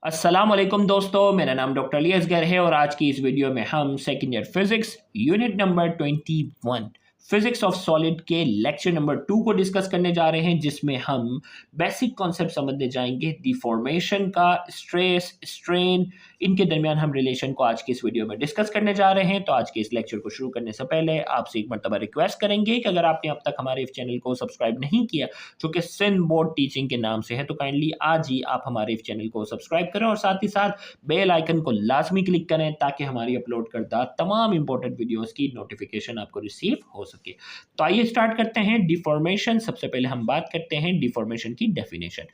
अस्सलाम वालेकुम दोस्तों, मेरा नाम डॉक्टर अली असगर है और आज की इस वीडियो में हम second year physics unit number 21 physics of solid के लेक्चर नंबर 2 को डिस्कस करने जा रहे हैं, जिसमें हम बेसिक कॉन्सेप्ट समझने जाएंगे डिफॉर्मेशन का। स्ट्रेस, स्ट्रेन, इनके दरमियान हम रिलेशन को आज की इस वीडियो में डिस्कस करने जा रहे हैं। तो आज के इस लेक्चर को शुरू करने से पहले आपसे एक मरतबा रिक्वेस्ट करेंगे कि अगर आपने अब तक हमारे इस चैनल को सब्सक्राइब नहीं किया, जो कि सिंध बोर्ड टीचिंग के नाम से है, तो काइंडली आज ही आप हमारे इस चैनल को सब्सक्राइब करें और साथ ही साथ बेल आइकन को लाजमी क्लिक करें ताकि हमारी अपलोड करदा तमाम इंपॉर्टेंट वीडियोस की नोटिफिकेशन आपको रिसीव हो सके। तो आइए स्टार्ट करते हैं डिफॉर्मेशन। सबसे पहले हम बात करते हैं डिफॉर्मेशन की definition.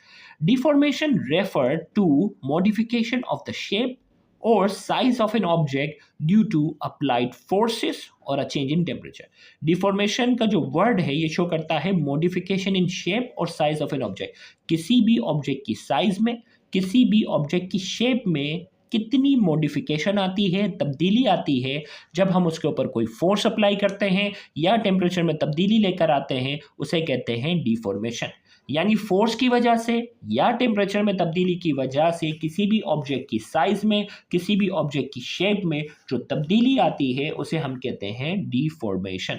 Deformation refer to modification of the shape or size of an object due to applied forces or a change in temperature। Deformation का जो वर्ड है ये शो करता है मॉडिफिकेशन इन शेप और साइज ऑफ एन ऑब्जेक्ट। किसी भी object की साइज में, किसी भी ऑब्जेक्ट की शेप में कितनी मॉडिफिकेशन आती है, तब्दीली आती है जब हम उसके ऊपर कोई फोर्स अप्लाई करते हैं या टेम्परेचर में तब्दीली लेकर आते हैं, उसे कहते हैं डिफॉर्मेशन। यानी फोर्स की वजह से या टेम्परेचर में तब्दीली की वजह से किसी भी ऑब्जेक्ट की साइज में, किसी भी ऑब्जेक्ट की शेप में जो तब्दीली आती है उसे हम कहते हैं डिफॉर्मेशन।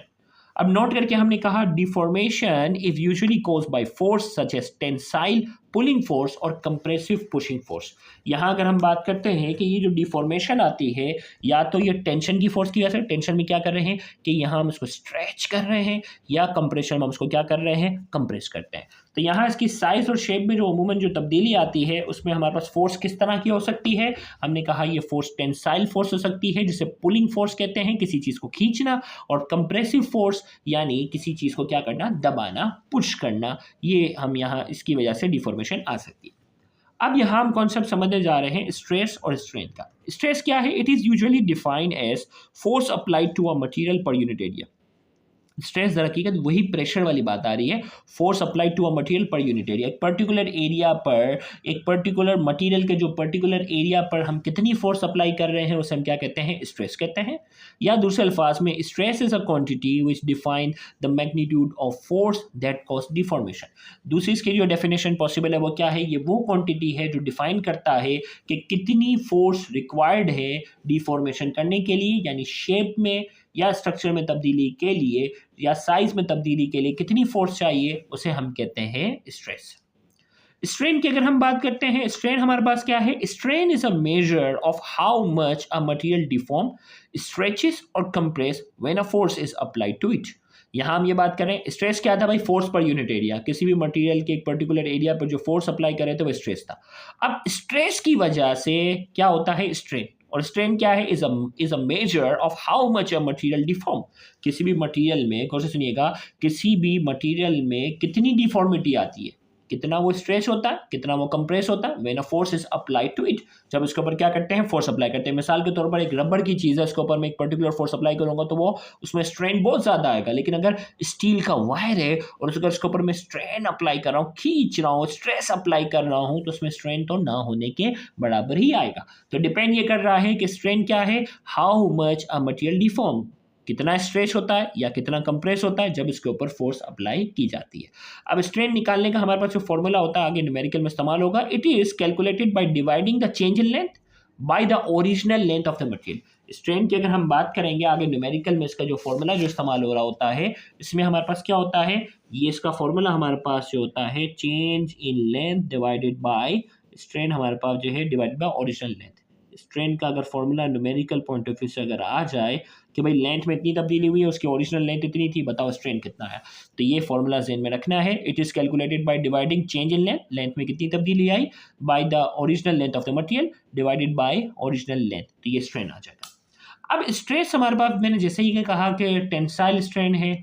अब नोट करके हमने कहा deformation is usually caused by force such as tensile pulling force और कंप्रेसिव पुशिंग फोर्स। यहाँ अगर हम बात करते हैं कि ये जो डिफॉर्मेशन आती है, या तो ये टेंशन की फोर्स की वजह से, टेंशन में क्या कर रहे हैं कि यहाँ हम इसको स्ट्रेच कर रहे हैं, या कंप्रेशन में हम इसको क्या कर रहे हैं, कंप्रेस करते हैं। तो यहाँ इसकी साइज और शेप में जो अमूमन जो तब्दीली आती है उसमें हमारे पास फोर्स किस तरह की हो सकती है। हमने कहा ये फोर्स टेंसाइल फोर्स हो सकती है, जिसे पुलिंग फोर्स कहते हैं, किसी चीज़ को खींचना, और कंप्रेसिव फोर्स यानी किसी चीज़ को क्या करना, दबाना, पुश करना। ये हम यहाँ इसकी वजह से डिफॉर्मेशन आ सकती है। अब यहाँ हम कॉन्सेप्ट समझने जा रहे हैं स्ट्रेस और स्ट्रेन का। स्ट्रेस क्या है? It is usually defined as force applied to a material per unit area. Stress दर हकीकत वही प्रेशर वाली बात आ रही है, force applied to a material per unit area. एक पर्टिकुलर एरिया पर, एक पर्टिकुलर मटेरियल के जो पर्टिकुलर एरिया पर हम कितनी फोर्स अप्लाई कर रहे हैं उसे हम क्या कहते हैं, स्ट्रेस कहते हैं। या दूसरे अल्फाज में stress is a quantity which define the magnitude of force that cause deformation. दूसरी इसकी जो डेफिनेशन पॉसिबल है वो क्या है, ये वो क्वांटिटी है जो डिफाइन करता है कि कितनी फोर्स रिक्वायर्ड है डिफॉर्मेशन करने के लिए, यानी शेप में या स्ट्रक्चर में तब्दीली के लिए या साइज में तब्दीली के लिए कितनी फोर्स चाहिए, उसे हम कहते हैं स्ट्रेस। स्ट्रेन की अगर हम बात करते हैं, स्ट्रेन हमारे पास क्या है, strain is a measure of how much a material deform, stretches और compress when a force is applied to it. यहाँ हम ये बात करें, स्ट्रेस क्या था भाई, फोर्स पर यूनिट एरिया, किसी भी मटेरियल के एक पर्टिकुलर एरिया पर जो फोर्स अप्लाई करे थे वो स्ट्रेस था। अब स्ट्रेस की वजह से क्या होता है, स्ट्रेन। और स्ट्रेन क्या है, is a measure of how much a material deform. किसी भी मटेरियल में, गौर से सुनिएगा, किसी भी मटेरियल में कितनी डिफॉर्मिटी आती है, कितना वो स्ट्रेच होता है, कितना वो कंप्रेस होता है, when a force is applied to it. जब इसके ऊपर क्या करते हैं, फोर्स अप्लाई करते हैं। मिसाल के तौर पर एक रबर की चीज़ है, इसके ऊपर मैं एक पर्टिकुलर फोर्स अप्लाई करूंगा तो वो उसमें स्ट्रेन बहुत ज़्यादा आएगा। लेकिन अगर स्टील का वायर है और उसके ऊपर मैं स्ट्रेन अप्लाई कर रहा हूँ, खींच रहा हूँ, स्ट्रेस अप्लाई कर रहा हूँ, तो उसमें स्ट्रेन तो ना होने के बराबर ही आएगा। तो डिपेंड ये कर रहा है कि स्ट्रेन क्या है, how much a material deform, कितना स्ट्रेच होता है या कितना कंप्रेस होता है जब इसके ऊपर फोर्स अप्लाई की जाती है। अब स्ट्रेन निकालने का हमारे पास जो फॉर्मूला होता है आगे न्यूमेरिकल में इस्तेमाल होगा। It is calculated by dividing the change in length bye the original length of the material. Strain की अगर हम बात करेंगे आगे न्यूमेरिकल में, इसका जो फॉर्मूला जो इस्तेमाल हो रहा होता है, इसमें हमारे पास क्या होता है, ये इसका फॉर्मूला हमारे पास जो होता है, change in length divided by strain, हमारे पास जो है divided by original length. Strain का अगर formula numerical point of view से अगर आ जाए कि भाई लेंथ में इतनी तब्दीली हुई है, उसकी ओरिजिनल लेंथ इतनी थी, बताओ स्ट्रेन कितना है। तो ये फॉर्मूला ज़हन में रखना है। It is calculated by dividing change in length, length में कितनी तब्दीली आई, by the original length of the material divided by original length, तो ये स्ट्रेन आ जाएगा। अब स्ट्रेस हमारे पास मैंने जैसे ही कहा कि टेंसाइल स्ट्रेन है,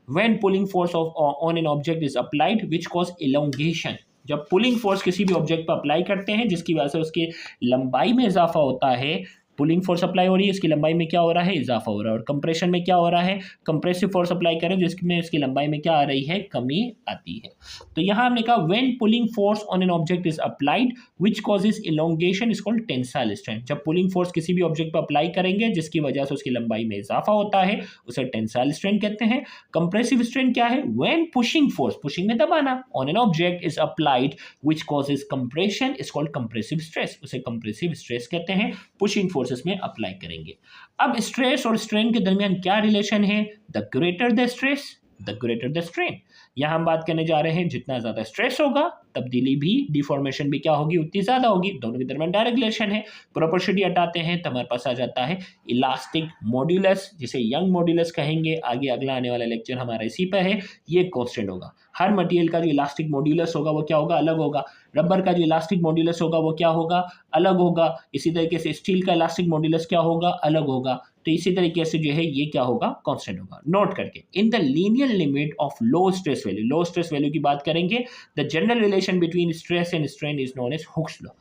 when pulling force of on an object is applied which cause elongation. जब पुलिंग फोर्स किसी भी ऑब्जेक्ट पर अप्लाई करते हैं जिसकी वजह से उसकी लंबाई में इजाफा होता है, पुलिंग फोर्स अप्लाई हो रही है, इसकी लंबाई में क्या हो रहा है, इजाफा हो रहा है। और कंप्रेशन में क्या हो रहा है, कंप्रेसिव फोर्स अप्लाई करें जिसमें इसकी लंबाई में क्या आ रही है, कमी आती है। तो यहाँ हमने कहा when pulling force on an object is applied which causes elongation is called tensile strength. जब पुलिंग फोर्स किसी भी ऑब्जेक्ट पर अप्लाई करेंगे जिसकी वजह से उसकी लंबाई में इजाफा होता है, उसे टेंसाइल स्ट्रेंथ कहते हैं। कंप्रेसिव स्ट्रेंथ क्या है, व्हेन पुशिंग फोर्स, पुशिंग में दबाना, on an object is applied which causes compression is called compressive stress, उसे कंप्रेसिव स्ट्रेस कहते हैं। पुशिंग फोर्सेस में अप्लाई करेंगे। अब स्ट्रेस और स्ट्रेन के दरमियान क्या रिलेशन है, the greater the stress the greater the strain. यहां हम बात करने जा रहे हैं जितना ज्यादा स्ट्रेस होगा तब्दीली भी, डिफॉर्मेशन भी क्या होगी, उतनी ज्यादा होगी। दोनों के दरमियान डायरेक्ट रिलेशन है। प्रोपोर्शनली हटाते हैं तो हमारे पास आ जाता है इलास्टिक मॉड्यूलस, जिसे यंग मॉड्यूलस कहेंगे। आगे अगला आने वाला लेक्चर हमारा इसी पर है। ये कांस्टेंट होगा। हर मटेरियल का जो इलास्टिक मॉड्यूलस होगा वो क्या होगा, अलग होगा। रबर का जो इलास्टिक मॉड्यूलस होगा वो क्या होगा, अलग होगा। इसी तरीके से स्टील का इलास्टिक मॉड्यूलस क्या होगा, अलग होगा। तो इसी तरीके से जो है ये क्या होगा, कांस्टेंट होगा। नोट करके in the linear limit of low stress value, low stress value की बात करेंगे, the general relation between stress and strain is known as Hooke's law.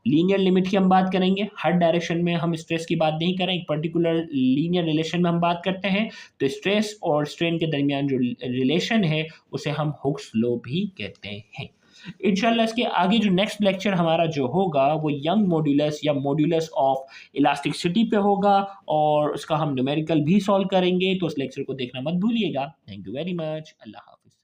Linear limit की हम बात करेंगे, हर डायरेक्शन में हम स्ट्रेस की बात नहीं करें, एक पर्टिकुलर लीनियर रिलेशन में हम बात करते हैं। तो स्ट्रेस और स्ट्रेन के दरमियान जो रिलेशन है उसे हम हुक्स लॉ भी कहते हैं। इंशाल्लाह इसके आगे जो नेक्स्ट लेक्चर हमारा जो होगा वो यंग मॉड्यूलस या मॉड्यूलस ऑफ इलास्टिसिटी पे होगा, और उसका हम न्यूमेरिकल भी सॉल्व करेंगे। तो उस लेक्चर को देखना मत भूलिएगा। Thank you very much. अल्लाह हाफिज़।